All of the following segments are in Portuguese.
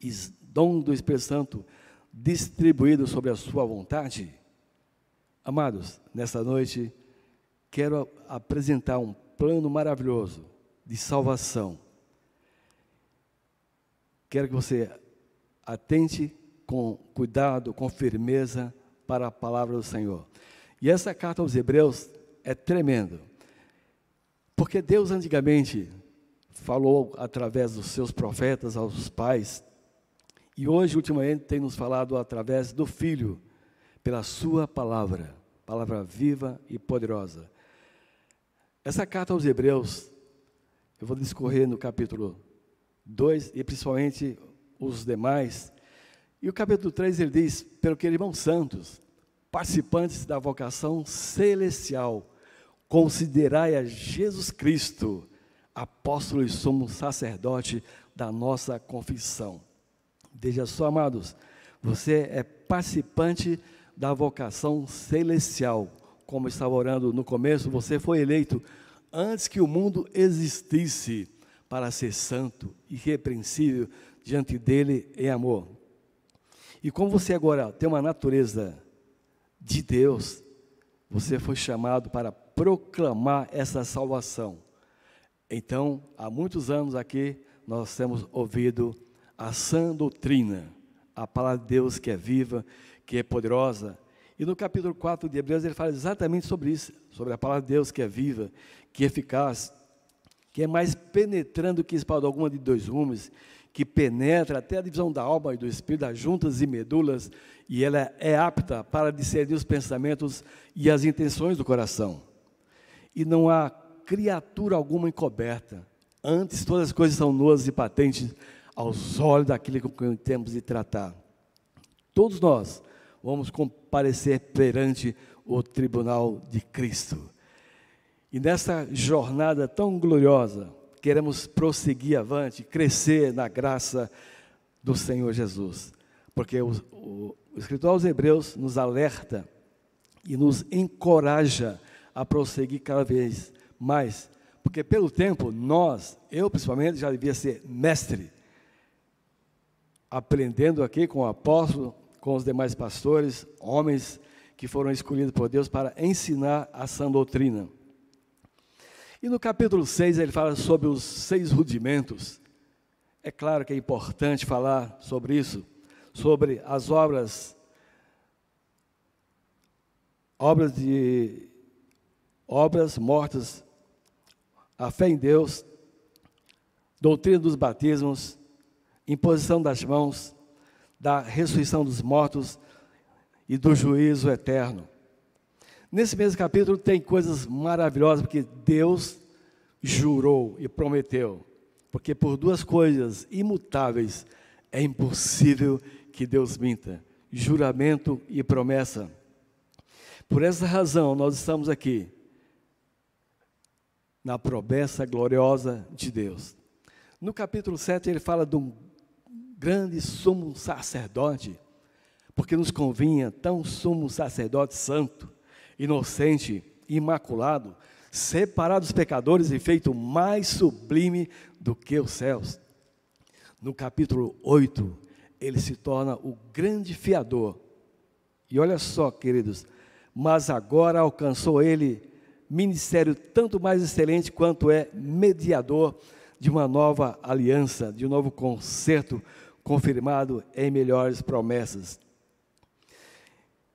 e dom do Espírito Santo distribuído sobre a sua vontade? Amados, nesta noite, quero apresentar um plano maravilhoso de salvação. Quero que você atente com cuidado, com firmeza para a palavra do Senhor. E essa carta aos Hebreus é tremenda, porque Deus antigamente falou através dos seus profetas aos pais, e hoje, ultimamente, tem nos falado através do Filho, pela sua palavra viva e poderosa. Essa carta aos Hebreus, eu vou discorrer no capítulo 2, e principalmente os demais. E o capítulo 3, ele diz: pelo que, irmãos santos, participantes da vocação celestial, considerai a Jesus Cristo, apóstolo e sumo sacerdote da nossa confissão. Veja só, amados, você é participante da vocação celestial. Como estava orando no começo, você foi eleito antes que o mundo existisse, para ser santo e irrepreensível diante dele em amor. E como você agora tem uma natureza de Deus, você foi chamado para proclamar essa salvação. Então, há muitos anos aqui, nós temos ouvido a sã doutrina, a palavra de Deus que é viva, que é poderosa. E no capítulo 4 de Hebreus, ele fala exatamente sobre isso, sobre a palavra de Deus que é viva, que é eficaz, que é mais penetrando que espada alguma de dois gumes, que penetra até a divisão da alma e do espírito, das juntas e medulas, e ela é apta para discernir os pensamentos e as intenções do coração. E não há criatura alguma encoberta, antes todas as coisas são nuas e patentes aos olhos daquele com quem temos de tratar. Todos nós vamos comparecer perante o tribunal de Cristo. E nessa jornada tão gloriosa, queremos prosseguir avante, crescer na graça do Senhor Jesus. Porque o escritor aos Hebreus nos alerta e nos encoraja a prosseguir cada vez mais. Porque pelo tempo, eu principalmente, já devia ser mestre, aprendendo aqui com o apóstolo, com os demais pastores, homens que foram escolhidos por Deus para ensinar a sã doutrina. E no capítulo 6 ele fala sobre os 6 rudimentos. É claro que é importante falar sobre isso, sobre as obras mortas, a fé em Deus, doutrina dos batismos, imposição das mãos, da ressurreição dos mortos e do juízo eterno. Nesse mesmo capítulo tem coisas maravilhosas, porque Deus jurou e prometeu, porque por 2 coisas imutáveis é impossível que Deus minta: juramento e promessa. Por essa razão nós estamos aqui, na promessa gloriosa de Deus. No capítulo 7 ele fala de um grande sumo sacerdote, porque nos convinha tão sumo sacerdote santo, inocente, imaculado, separado dos pecadores e feito mais sublime do que os céus. No capítulo 8, ele se torna o grande fiador. E olha só, queridos, mas agora alcançou ele ministério tanto mais excelente quanto é mediador de uma nova aliança, de um novo concerto confirmado em melhores promessas.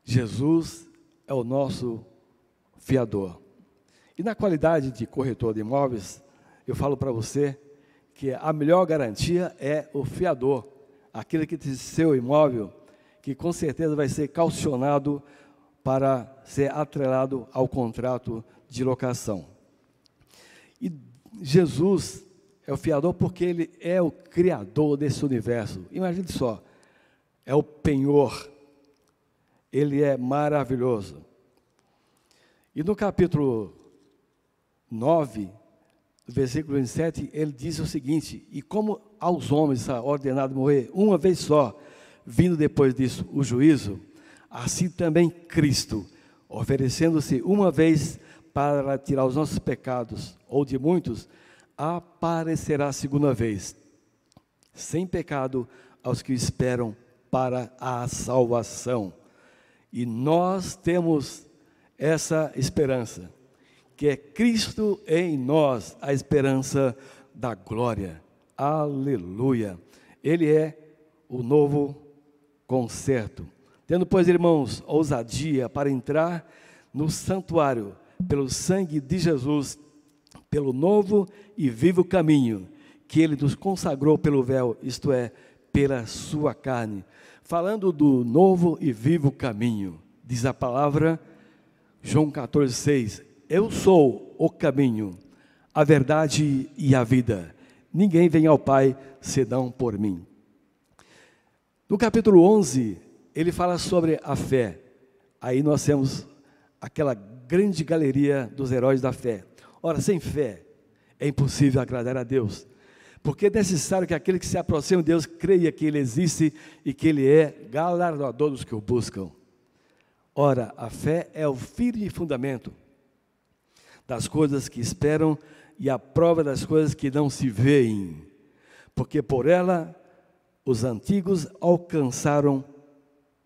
Jesus é o nosso fiador. E na qualidade de corretor de imóveis, eu falo para você que a melhor garantia é o fiador, aquele que tem seu imóvel, que com certeza vai ser caucionado para ser atrelado ao contrato de locação. E Jesus é o fiador porque ele é o criador desse universo. Imagine só, é o penhor, ele é maravilhoso. E no capítulo 9, versículo 27, ele diz o seguinte: e como aos homens está ordenado morrer uma vez só, vindo depois disso o juízo, assim também Cristo, oferecendo-se uma vez para tirar os nossos pecados, ou de muitos, aparecerá a segunda vez, sem pecado, aos que esperam para a salvação. E nós temos essa esperança, que é Cristo em nós, a esperança da glória. Aleluia! Ele é o novo concerto. Tendo, pois, irmãos, ousadia para entrar no santuário, pelo sangue de Jesus, pelo novo e vivo caminho, que Ele nos consagrou pelo véu, isto é, pela sua carne. Falando do novo e vivo caminho, diz a palavra, João 14,6, eu sou o caminho, a verdade e a vida. Ninguém vem ao Pai senão por mim. No capítulo 11, ele fala sobre a fé. Aí nós temos aquela grande galeria dos heróis da fé. Ora, sem fé é impossível agradar a Deus, porque é necessário que aquele que se aproxima de Deus creia que Ele existe e que Ele é galardoador dos que o buscam. Ora, a fé é o firme fundamento das coisas que esperam e a prova das coisas que não se veem, porque por ela os antigos alcançaram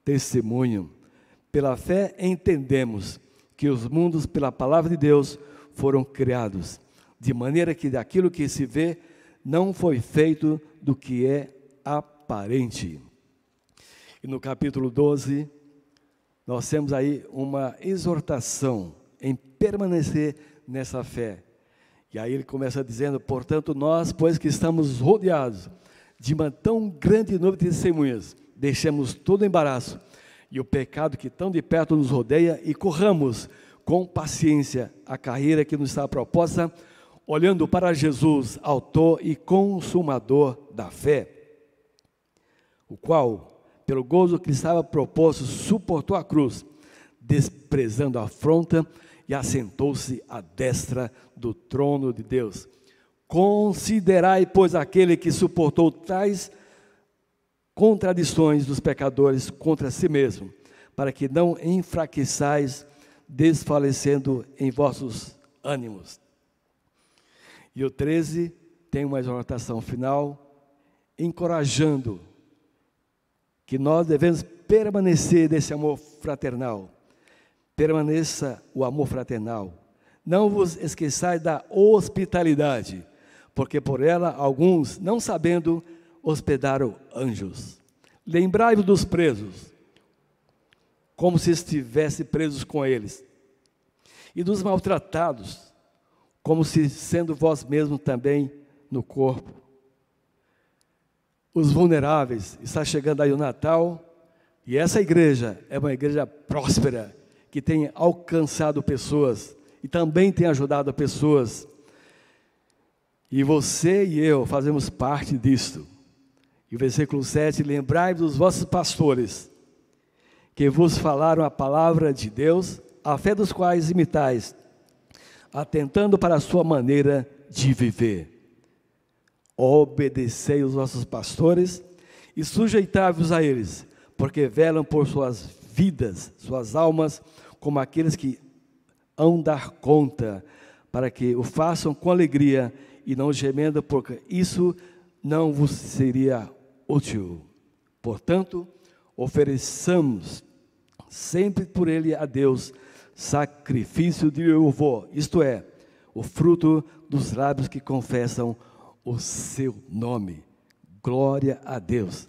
testemunho. Pela fé entendemos que os mundos, pela palavra de Deus, foram criados, de maneira que daquilo que se vê não foi feito do que é aparente. E no capítulo 12, nós temos aí uma exortação em permanecer nessa fé. E aí ele começa dizendo, portanto, nós, pois que estamos rodeados de uma tão grande nuvem de testemunhas, deixemos todo o embaraço e o pecado que tão de perto nos rodeia e corramos com paciência a carreira que nos está proposta, olhando para Jesus, autor e consumador da fé, o qual, pelo gozo que lhe estava proposto, suportou a cruz, desprezando a afronta, e assentou-se à destra do trono de Deus. Considerai, pois, aquele que suportou tais contradições dos pecadores contra si mesmo, para que não enfraqueçais, desfalecendo em vossos ânimos. E o 13 tem uma exortação final, encorajando que nós devemos permanecer nesse amor fraternal. Permaneça o amor fraternal. Não vos esqueçais da hospitalidade, porque por ela alguns, não sabendo, hospedaram anjos. Lembrai-vos dos presos, como se estivesse presos com eles, e dos maltratados, como se sendo vós mesmos também no corpo. Os vulneráveis, está chegando aí o Natal, e essa igreja é uma igreja próspera, que tem alcançado pessoas, e também tem ajudado pessoas, e você e eu fazemos parte disto. E o versículo 7, lembrai-vos dos vossos pastores, que vos falaram a palavra de Deus, a fé dos quais imitais, atentando para a sua maneira de viver. Obedecei os vossos pastores e sujeitai-vos a eles, porque velam por suas vidas, suas almas, como aqueles que hão dar conta, para que o façam com alegria e não gemendo, porque isso não vos seria útil. Portanto, ofereçamos sempre por ele a Deus sacrifício de louvor, isto é, o fruto dos lábios que confessam o seu nome. Glória a Deus.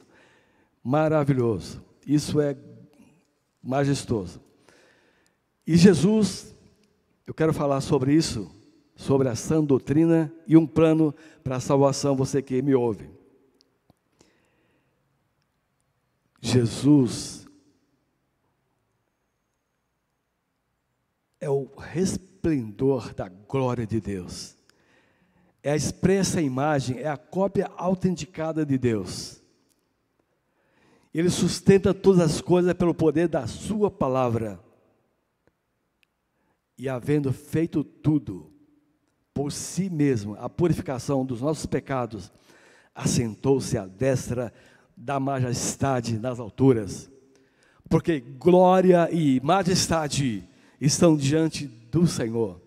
Maravilhoso. Isso é majestoso. E Jesus, eu quero falar sobre isso, sobre a sã doutrina e um plano para a salvação, você que me ouve. Jesus é o resplendor da glória de Deus. É a expressa imagem, é a cópia autenticada de Deus. Ele sustenta todas as coisas pelo poder da sua palavra. E havendo feito tudo por si mesmo, a purificação dos nossos pecados, assentou-se à destra da majestade nas alturas. Porque glória e majestade estão diante do Senhor.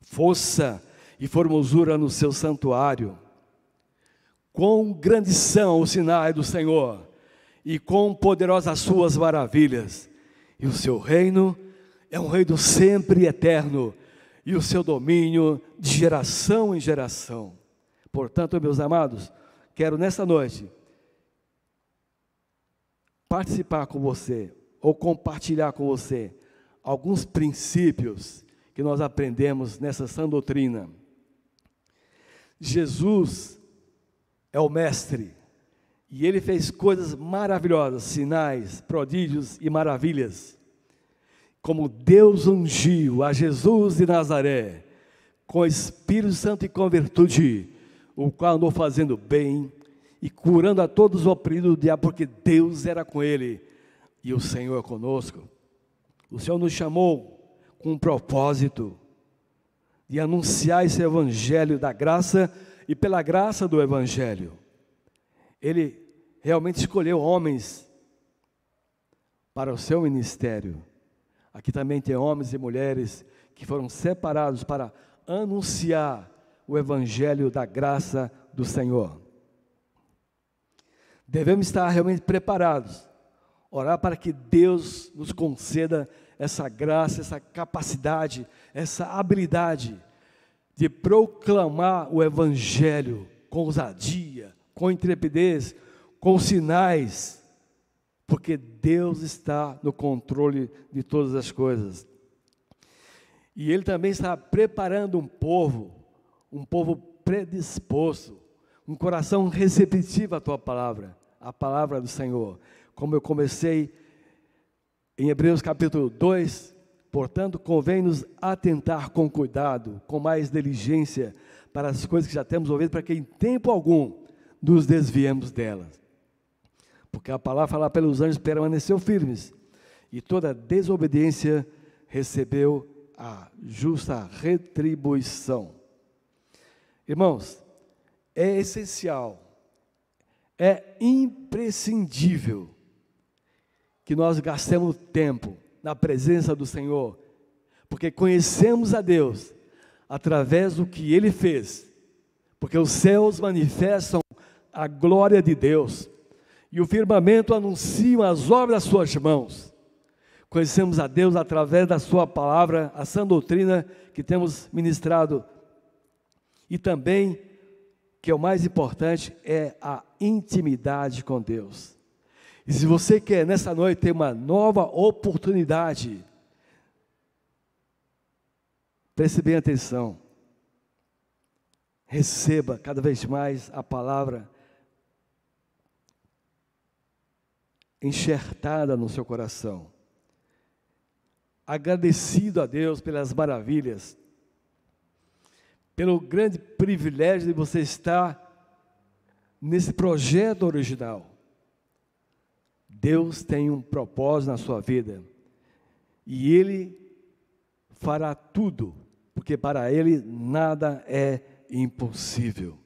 Força e formosura no seu santuário. Quão grandes são os sinais do Senhor, e quão poderosas as suas maravilhas. E o seu reino é um reino sempre eterno, e o seu domínio de geração em geração. Portanto, meus amados, quero nessa noite participar com você, ou compartilhar com você, alguns princípios que nós aprendemos nessa sã doutrina. Jesus é o mestre, e ele fez coisas maravilhosas, sinais, prodígios e maravilhas. Como Deus ungiu a Jesus de Nazaré, com Espírito Santo e com virtude, o qual andou fazendo bem e curando a todos os oprimidos do diabo, porque Deus era com ele e o Senhor é conosco. O Senhor nos chamou com um propósito de anunciar esse evangelho da graça, e pela graça do evangelho, ele realmente escolheu homens para o seu ministério. Aqui também tem homens e mulheres que foram separados para anunciar o evangelho da graça do Senhor. Devemos estar realmente preparados, orar para que Deus nos conceda essa graça, essa capacidade, essa habilidade de proclamar o evangelho com ousadia, com intrepidez, com sinais, porque Deus está no controle de todas as coisas. E Ele também está preparando um povo predisposto, um coração receptivo à Tua palavra, a palavra do Senhor. Como eu comecei em Hebreus capítulo 2, portanto, convém-nos atentar com cuidado, com mais diligência, para as coisas que já temos ouvido, para que em tempo algum nos desviemos delas. Porque a palavra fala pelos anjos permaneceu firmes, e toda desobediência recebeu a justa retribuição. Irmãos, é essencial, é imprescindível que nós gastemos tempo na presença do Senhor, porque conhecemos a Deus através do que Ele fez, porque os céus manifestam a glória de Deus, e o firmamento anuncia as obras das suas mãos. Conhecemos a Deus através da sua palavra, a sã doutrina que temos ministrado, e também, que é o mais importante, é a intimidade com Deus. E se você quer nessa noite ter uma nova oportunidade, preste bem atenção, receba cada vez mais a palavra enxertada no seu coração, agradecido a Deus pelas maravilhas, pelo grande privilégio de você estar nesse projeto original. Deus tem um propósito na sua vida, e Ele fará tudo, porque para Ele nada é impossível.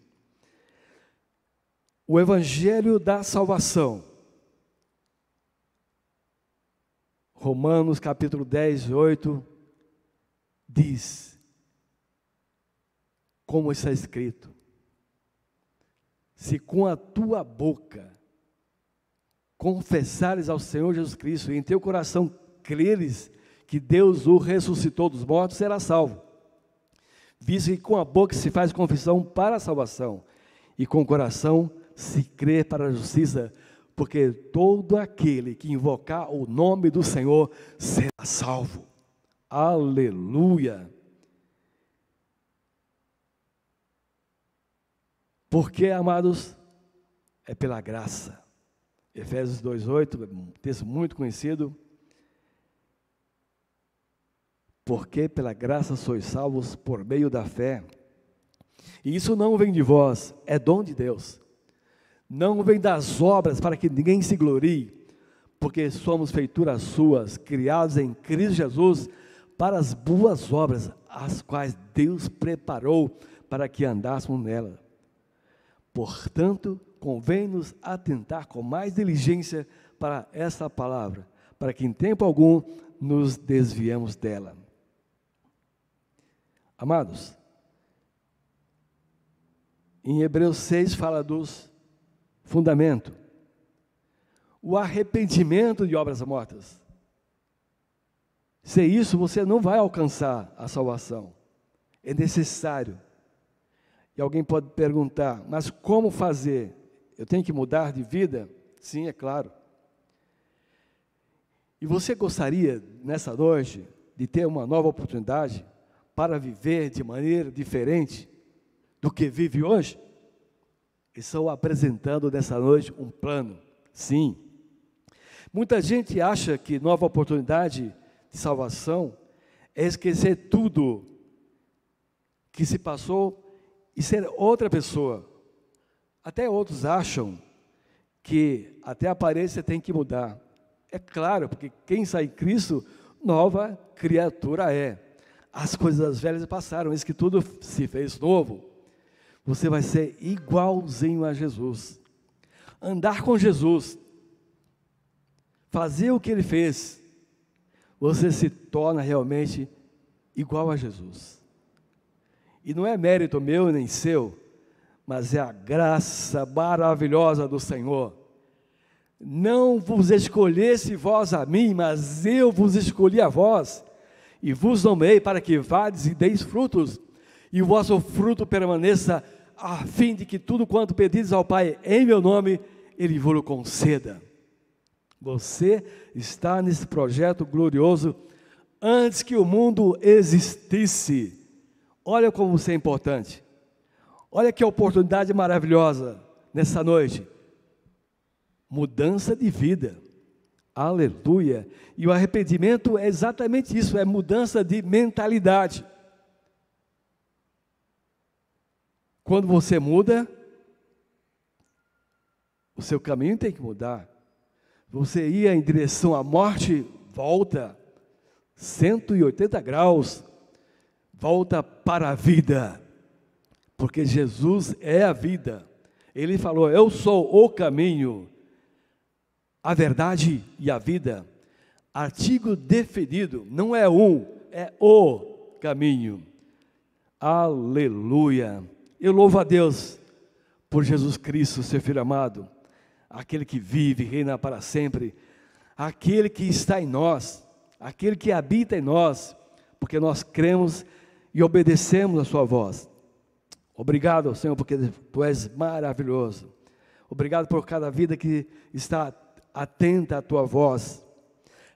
O Evangelho da salvação, Romanos capítulo 10, 8, diz, como está escrito: se com a tua boca confessares ao Senhor Jesus Cristo, e em teu coração creres que Deus o ressuscitou dos mortos, será salvo. Visto que com a boca se faz confissão para a salvação, e com o coração se crê para a justiça, porque todo aquele que invocar o nome do Senhor será salvo. Aleluia! Porque, amados, é pela graça. Efésios 2,8, um texto muito conhecido. Porque pela graça sois salvos por meio da fé. E isso não vem de vós, é dom de Deus. Não vem das obras para que ninguém se glorie, porque somos feituras suas, criados em Cristo Jesus, para as boas obras, as quais Deus preparou para que andássemos nela. Portanto, convém-nos atentar com mais diligência para essa palavra, para que em tempo algum nos desviemos dela. Amados, em Hebreus 6 fala dos fundamentos. O arrependimento de obras mortas. Sem isso, você não vai alcançar a salvação. É necessário. E alguém pode perguntar, mas como fazer? Eu tenho que mudar de vida? Sim, é claro. E você gostaria, nessa noite, de ter uma nova oportunidade para viver de maneira diferente do que vive hoje? Estou apresentando nessa noite um plano. Sim. Muita gente acha que nova oportunidade de salvação é esquecer tudo que se passou e ser outra pessoa. Até outros acham que até a aparência tem que mudar. É claro, porque quem está em Cristo, nova criatura é. As coisas velhas passaram, eis que tudo se fez novo. Você vai ser igualzinho a Jesus. Andar com Jesus. Fazer o que Ele fez. Você se torna realmente igual a Jesus. E não é mérito meu nem seu, mas é a graça maravilhosa do Senhor. Não vos escolhesse vós a mim, mas eu vos escolhi a vós, e vos nomeei para que vades e deis frutos, e o vosso fruto permaneça, a fim de que tudo quanto pedides ao Pai em meu nome, Ele vos conceda. Você está nesse projeto glorioso antes que o mundo existisse. Olha como você é importante. Olha que oportunidade maravilhosa nessa noite. Mudança de vida. Aleluia. E o arrependimento é exatamente isso, é mudança de mentalidade. Quando você muda, o seu caminho tem que mudar. Você ia em direção à morte, volta 180 graus, volta para a vida, porque Jesus é a vida. Ele falou, eu sou o caminho, a verdade e a vida. Artigo definido, não é um, é o caminho. Aleluia. Eu louvo a Deus por Jesus Cristo, seu Filho amado, aquele que vive e reina para sempre, aquele que está em nós, aquele que habita em nós, porque nós cremos e obedecemos a sua voz. Obrigado, Senhor, porque Tu és maravilhoso. Obrigado por cada vida que está atenta à Tua voz.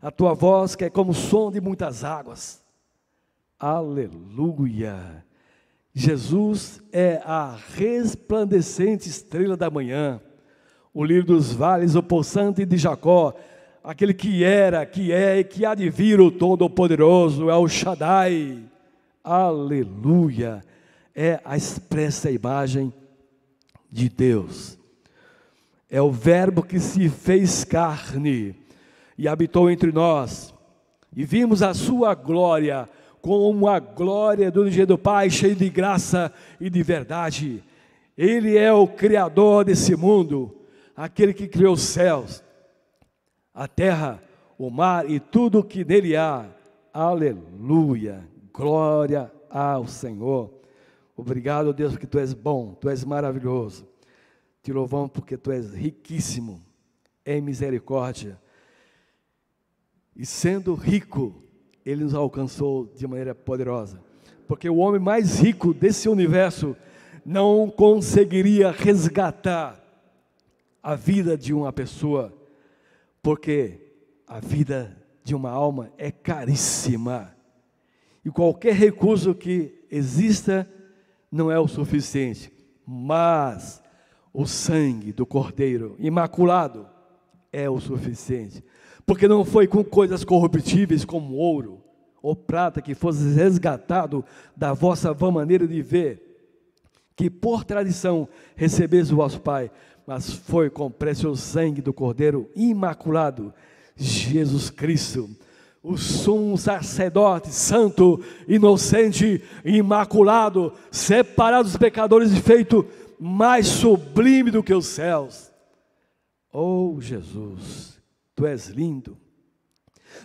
A Tua voz que é como o som de muitas águas. Aleluia. Jesus é a resplandecente estrela da manhã, o lírio dos vales, o poçante de Jacó, aquele que era, que é e que há de vir, o Todo-Poderoso, é o Shaddai. Aleluia. É a expressa imagem de Deus. É o verbo que se fez carne e habitou entre nós. E vimos a sua glória, como a glória do unigênito do Pai, cheio de graça e de verdade. Ele é o Criador desse mundo, aquele que criou os céus, a terra, o mar e tudo o que nele há. Aleluia, glória ao Senhor. Obrigado, Deus, porque Tu és bom, Tu és maravilhoso. Te louvamos porque Tu és riquíssimo em misericórdia. E sendo rico, Ele nos alcançou de maneira poderosa. Porque o homem mais rico desse universo não conseguiria resgatar a vida de uma pessoa, porque a vida de uma alma é caríssima. E qualquer recurso que exista não é o suficiente. Mas o sangue do Cordeiro imaculado é o suficiente. Porque não foi com coisas corruptíveis como ouro ou prata que fosse resgatado da vossa vã maneira de ver, que por tradição recebeis o vosso Pai, mas foi com o precioso sangue do Cordeiro imaculado, Jesus Cristo, o sumo sacerdote, santo, inocente, imaculado, separado dos pecadores e feito mais sublime do que os céus. Oh Jesus, Tu és lindo,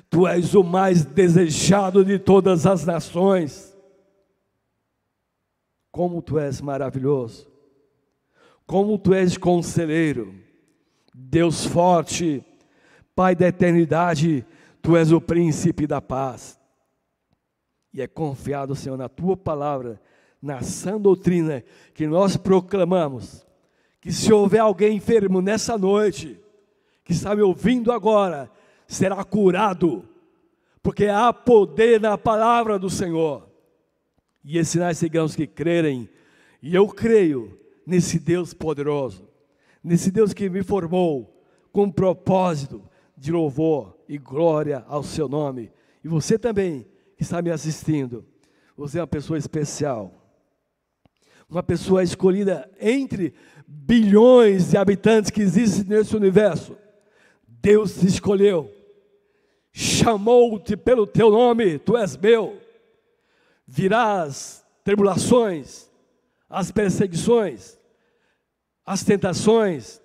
Tu és o mais desejado de todas as nações. Como Tu és maravilhoso. como tu és conselheiro, Deus forte, Pai da eternidade, tu és o príncipe da paz. E é confiado, Senhor, na tua palavra, na sã doutrina que nós proclamamos, que se houver alguém enfermo nessa noite, que está me ouvindo agora, será curado, porque há poder na palavra do Senhor. E esses sinais seguirão os que crerem, e eu creio nesse Deus poderoso, nesse Deus que me formou com propósito de louvor e glória ao seu nome. E você também, que está me assistindo, você é uma pessoa especial, uma pessoa escolhida entre bilhões de habitantes que existem nesse universo. Deus te escolheu, chamou-te pelo teu nome, tu és meu. Virás tribulações, as perseguições, as tentações,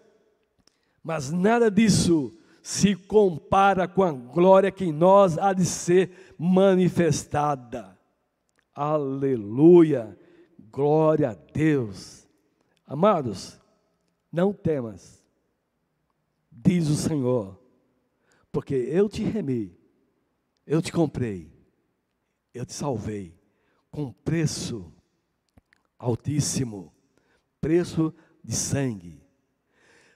mas nada disso se compara com a glória que em nós há de ser manifestada. Aleluia, glória a Deus. Amados, não temas, diz o Senhor, porque eu te remi, eu te comprei, eu te salvei, com preço altíssimo, preço de sangue,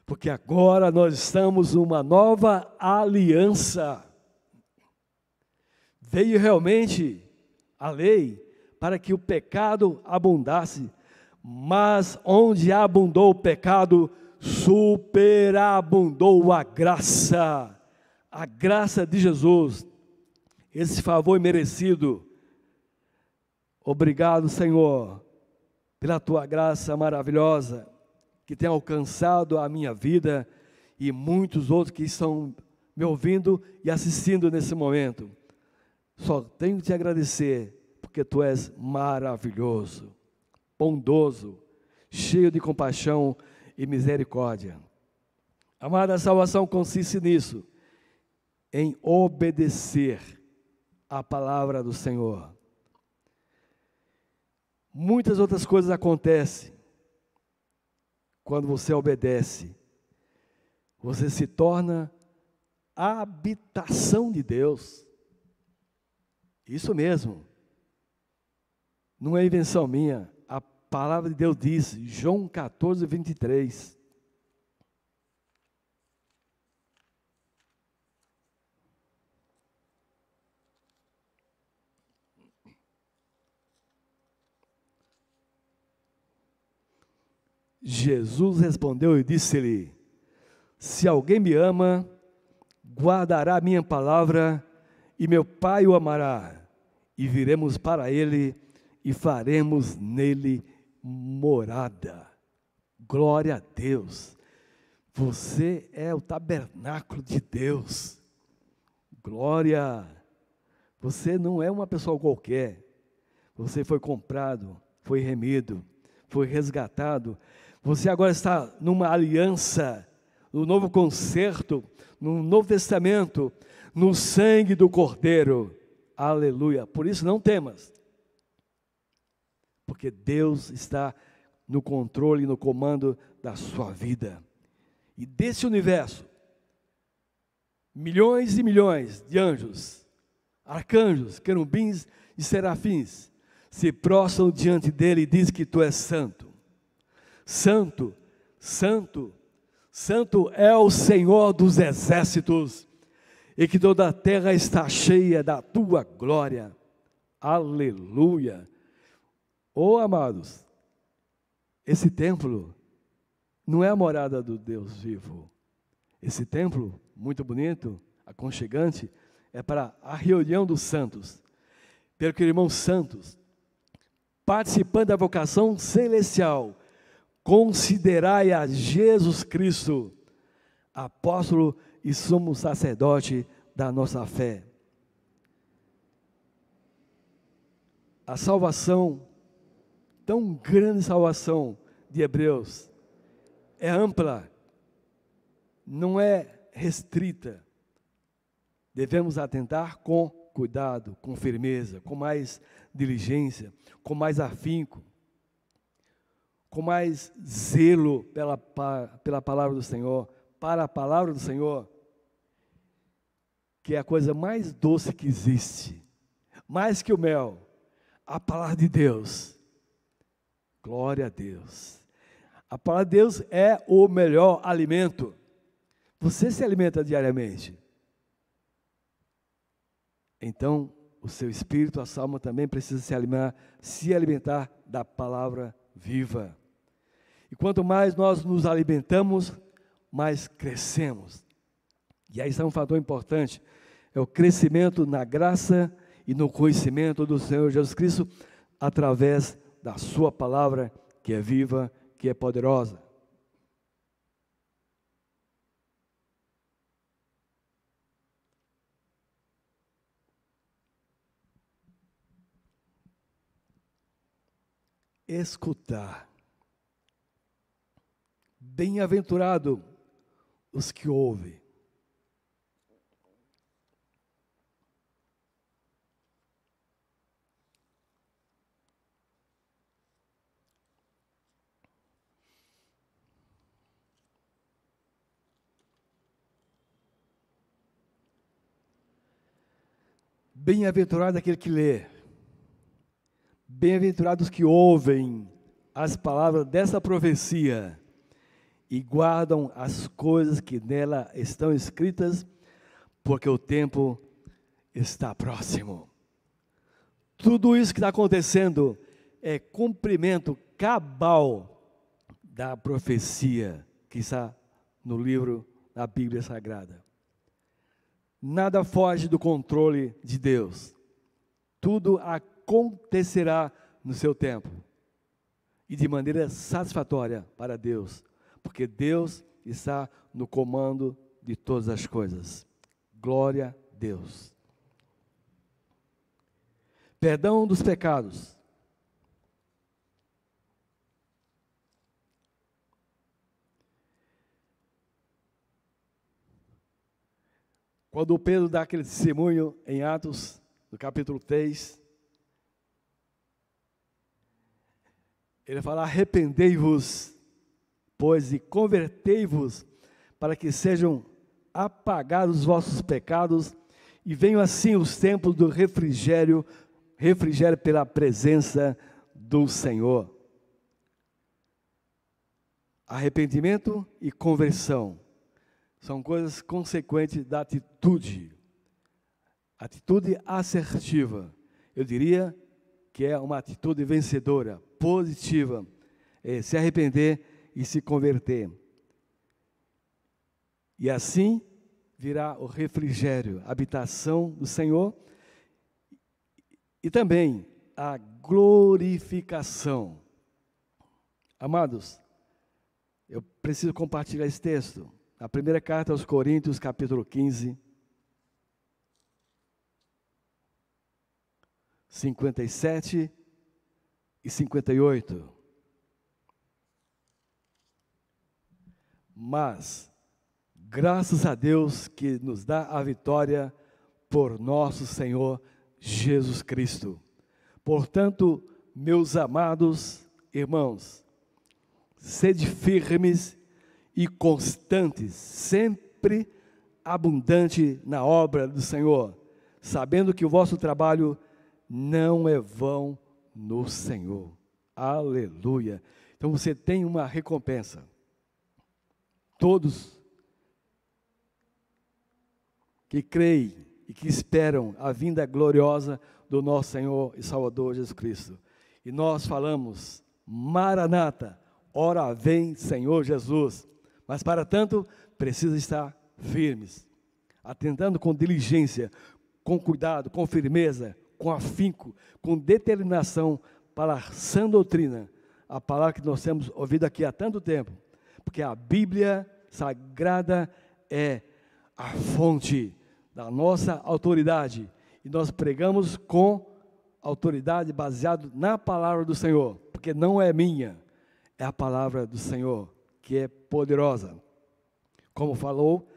porque agora nós estamos numa nova aliança. Veio realmente a lei para que o pecado abundasse, mas onde abundou o pecado, superabundou a graça de Jesus, esse favor merecido. Obrigado, Senhor, pela tua graça maravilhosa, que tem alcançado a minha vida e muitos outros que estão me ouvindo e assistindo nesse momento. Só tenho que te agradecer, porque tu és maravilhoso, bondoso, cheio de compaixão e misericórdia. Amada, a salvação consiste nisso, em obedecer a palavra do Senhor. Muitas outras coisas acontecem quando você obedece. Você se torna a habitação de Deus. Isso mesmo. Não é invenção minha. A palavra de Deus diz, João 14, 23. Jesus respondeu e disse-lhe: se alguém me ama, guardará a minha palavra, e meu Pai o amará, e viremos para ele, e faremos nele morada. Glória a Deus. Você é o tabernáculo de Deus. Glória. Você não é uma pessoa qualquer. Você foi comprado, foi remido, foi resgatado. Você agora está numa aliança, no novo concerto, no Novo Testamento, no sangue do Cordeiro. Aleluia. Por isso não temas, porque Deus está no controle, no comando da sua vida. E desse universo, milhões e milhões de anjos, arcanjos, querubins e serafins se prostram diante dele e dizem que tu és santo. Santo, santo, santo é o Senhor dos exércitos, e que toda a terra está cheia da tua glória. Aleluia. Oh, amados, esse templo não é a morada do Deus vivo. Esse templo, muito bonito, aconchegante, é para a reunião dos santos. Pelo que irmãos santos, participando da vocação celestial, considerai a Jesus Cristo, apóstolo e sumo sacerdote da nossa fé. A salvação, tão grande salvação de Hebreus, é ampla, não é restrita. Devemos atentar com cuidado, com firmeza, com mais diligência, com mais afinco, com mais zelo pela palavra do Senhor, para a palavra do Senhor, que é a coisa mais doce que existe, mais que o mel, a palavra de Deus. Glória a Deus. A palavra de Deus é o melhor alimento. Você se alimenta diariamente. Então, o seu espírito, a sua alma também precisa se alimentar da palavra viva. E quanto mais nós nos alimentamos, mais crescemos. E aí está um fator importante, é o crescimento na graça e no conhecimento do Senhor Jesus Cristo, através da sua palavra, que é viva, que é poderosa. Escutar. Bem-aventurado os que ouvem. Bem-aventurado aquele que lê. Bem-aventurados que ouvem as palavras dessa profecia e guardam as coisas que nela estão escritas, porque o tempo está próximo. Tudo isso que está acontecendo é cumprimento cabal da profecia que está no livro da Bíblia Sagrada. Nada foge do controle de Deus. Tudo acontecerá no seu tempo e de maneira satisfatória para Deus, porque Deus está no comando de todas as coisas. Glória a Deus. Perdão dos pecados. Quando Pedro dá aquele testemunho em Atos, no capítulo 3, ele fala: arrependei-vos, pois, e convertei-vos, para que sejam apagados os vossos pecados, e venham assim os tempos do refrigério pela presença do Senhor. Arrependimento e conversão são coisas consequentes da atitude assertiva. Eu diria que é uma atitude vencedora, positiva, se arrepender e se converter. E assim virá o refrigério, a habitação do Senhor, e também a glorificação. Amados, eu preciso compartilhar esse texto. A primeira carta aos Coríntios, capítulo 15, 57 e 58. Mas, graças a Deus que nos dá a vitória por nosso Senhor Jesus Cristo. Portanto, meus amados irmãos, sede firmes e constantes, sempre abundante na obra do Senhor, sabendo que o vosso trabalho não é vão no Senhor. Aleluia. Então você tem uma recompensa. Todos que creem e que esperam a vinda gloriosa do nosso Senhor e Salvador Jesus Cristo. E nós falamos: Maranata, ora vem Senhor Jesus. Mas para tanto, precisa estar firmes, atentando com diligência, com cuidado, com firmeza, com afinco, com determinação para a sã doutrina, a palavra que nós temos ouvido aqui há tanto tempo, porque a Bíblia Sagrada é a fonte da nossa autoridade, e nós pregamos com autoridade baseado na palavra do Senhor, porque não é minha, é a palavra do Senhor, que é poderosa. Como falou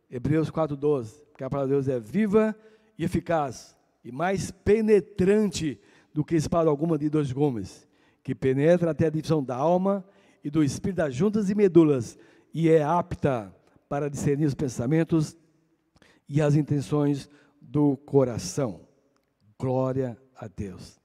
Hebreus 4:12, porque a palavra de Deus é viva e eficaz, e mais penetrante do que espada alguma de dois gumes, que penetra até a divisão da alma e do espírito, das juntas e medulas, e é apta para discernir os pensamentos e as intenções do coração. Glória a Deus.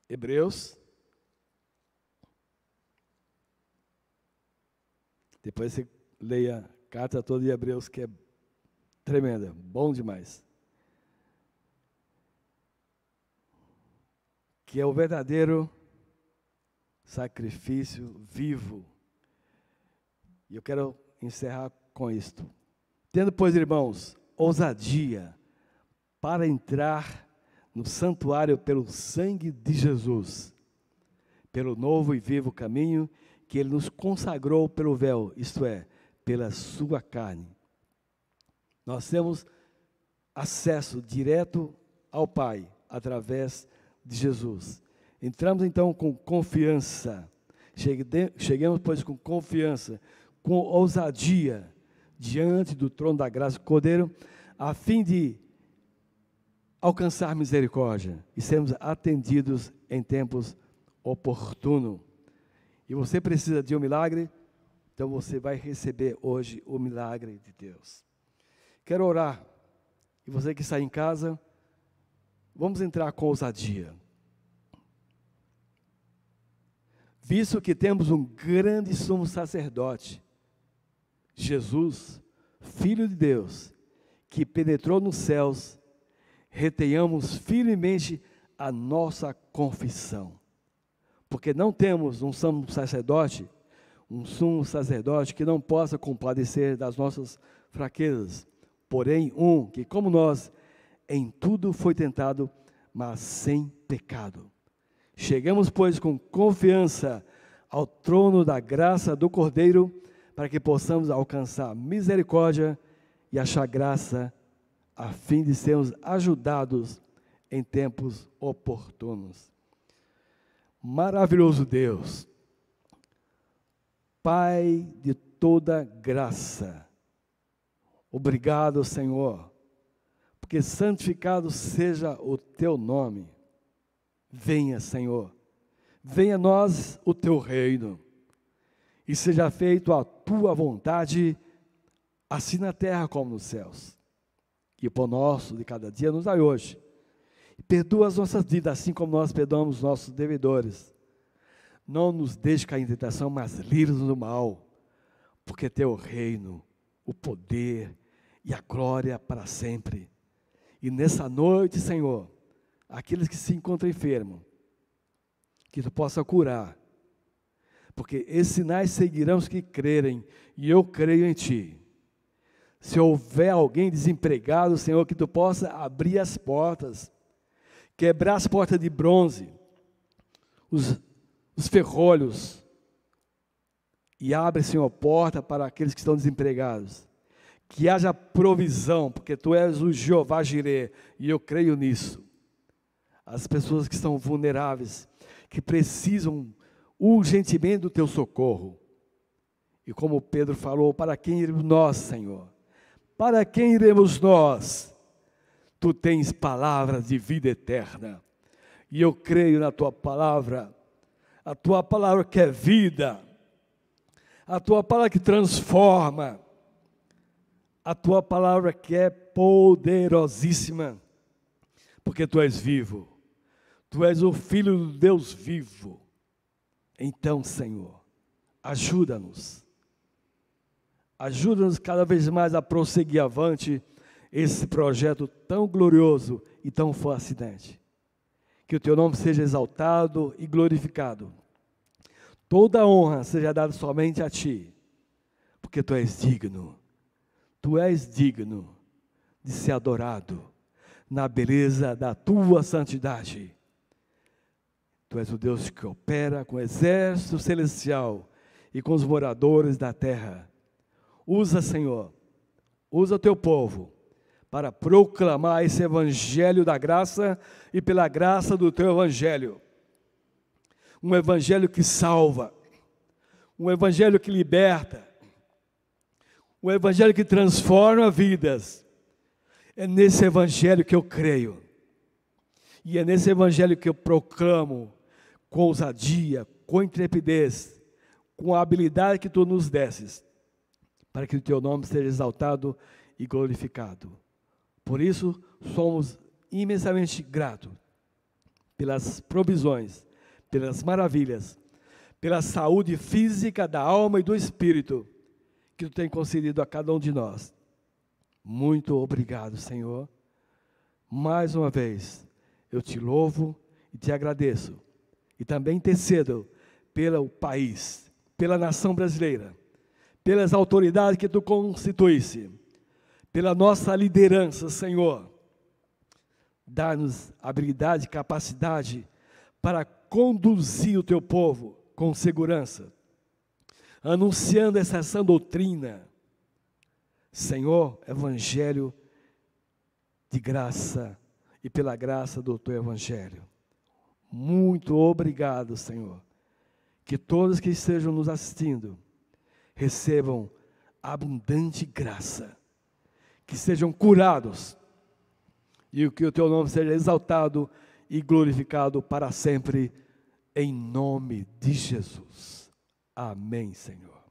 Hebreus. Depois você leia a carta toda de Hebreus, que é tremenda, bom demais. Que é o verdadeiro sacrifício vivo. E eu quero encerrar com isto. Tendo, pois, irmãos, ousadia para entrar no santuário pelo sangue de Jesus, pelo novo e vivo caminho que Ele nos consagrou pelo véu, isto é, pela sua carne. Nós temos acesso direto ao Pai, através de Jesus. Entramos então com confiança, cheguemos pois com confiança, com ousadia, diante do trono da graça do Cordeiro, a fim de alcançar misericórdia e sermos atendidos em tempos oportunos. E você precisa de um milagre, então você vai receber hoje o milagre de Deus. Quero orar, e você que está em casa, vamos entrar com ousadia. Visto que temos um grande sumo sacerdote, Jesus, Filho de Deus, que penetrou nos céus, retenhamos firmemente a nossa confissão. Porque não temos um sumo sacerdote que não possa compadecer das nossas fraquezas, porém que, como nós, em tudo foi tentado, mas sem pecado. Chegamos, pois, com confiança ao trono da graça do Cordeiro, para que possamos alcançar misericórdia e achar graça, a fim de sermos ajudados em tempos oportunos. Maravilhoso Deus, Pai de toda graça, obrigado, Senhor, porque santificado seja o teu nome. Venha, Senhor, venha a nós o teu reino, e seja feito a tua vontade, assim na terra como nos céus. E o pão nosso de cada dia nos dai hoje. E perdoa as nossas dívidas, assim como nós perdoamos os nossos devedores. Não nos deixe cair em tentação, mas livra-nos do mal, porque teu o reino, o poder e a glória para sempre. E nessa noite, Senhor, aqueles que se encontram enfermos, que tu possa curar, porque esses sinais seguirão os que crerem, e eu creio em ti. Se houver alguém desempregado, Senhor, que tu possa abrir as portas, quebrar as portas de bronze, os ferrolhos, e abre, Senhor, porta para aqueles que estão desempregados. Que haja provisão, porque tu és o Jeová Jireh, e eu creio nisso. As pessoas que estão vulneráveis, que precisam urgentemente do teu socorro. E como Pedro falou, para quem iremos nós, Senhor? Para quem iremos nós? Tu tens palavras de vida eterna, e eu creio na tua palavra, a tua palavra que é vida, a tua palavra que transforma, a tua palavra que é poderosíssima, porque tu és vivo, tu és o Filho do Deus vivo. Então, Senhor, ajuda-nos cada vez mais a prosseguir avante esse projeto tão glorioso e tão fascinante. Que o teu nome seja exaltado e glorificado. Toda a honra seja dada somente a ti, porque tu és digno de ser adorado na beleza da tua santidade. Tu és o Deus que opera com o exército celestial e com os moradores da terra. Usa, Senhor, usa o teu povo para proclamar esse evangelho da graça e pela graça do teu evangelho. Um evangelho que salva, um evangelho que liberta, o evangelho que transforma vidas. É nesse evangelho que eu creio. E é nesse evangelho que eu proclamo com ousadia, com intrepidez, com a habilidade que tu nos desses, para que o teu nome seja exaltado e glorificado. Por isso, somos imensamente gratos pelas provisões, pelas maravilhas, pela saúde física da alma e do espírito que tu tem concedido a cada um de nós. Muito obrigado, Senhor. Mais uma vez, eu te louvo e te agradeço. E também intercedo pelo país, pela nação brasileira, pelas autoridades que tu constituísse, pela nossa liderança, Senhor. Dá-nos habilidade e capacidade para conduzir o teu povo com segurança, anunciando essa sã doutrina. Senhor, evangelho de graça e pela graça do teu evangelho. Muito obrigado, Senhor. Que todos que estejam nos assistindo recebam abundante graça, que sejam curados e que o teu nome seja exaltado e glorificado para sempre, em nome de Jesus. Amém, Senhor.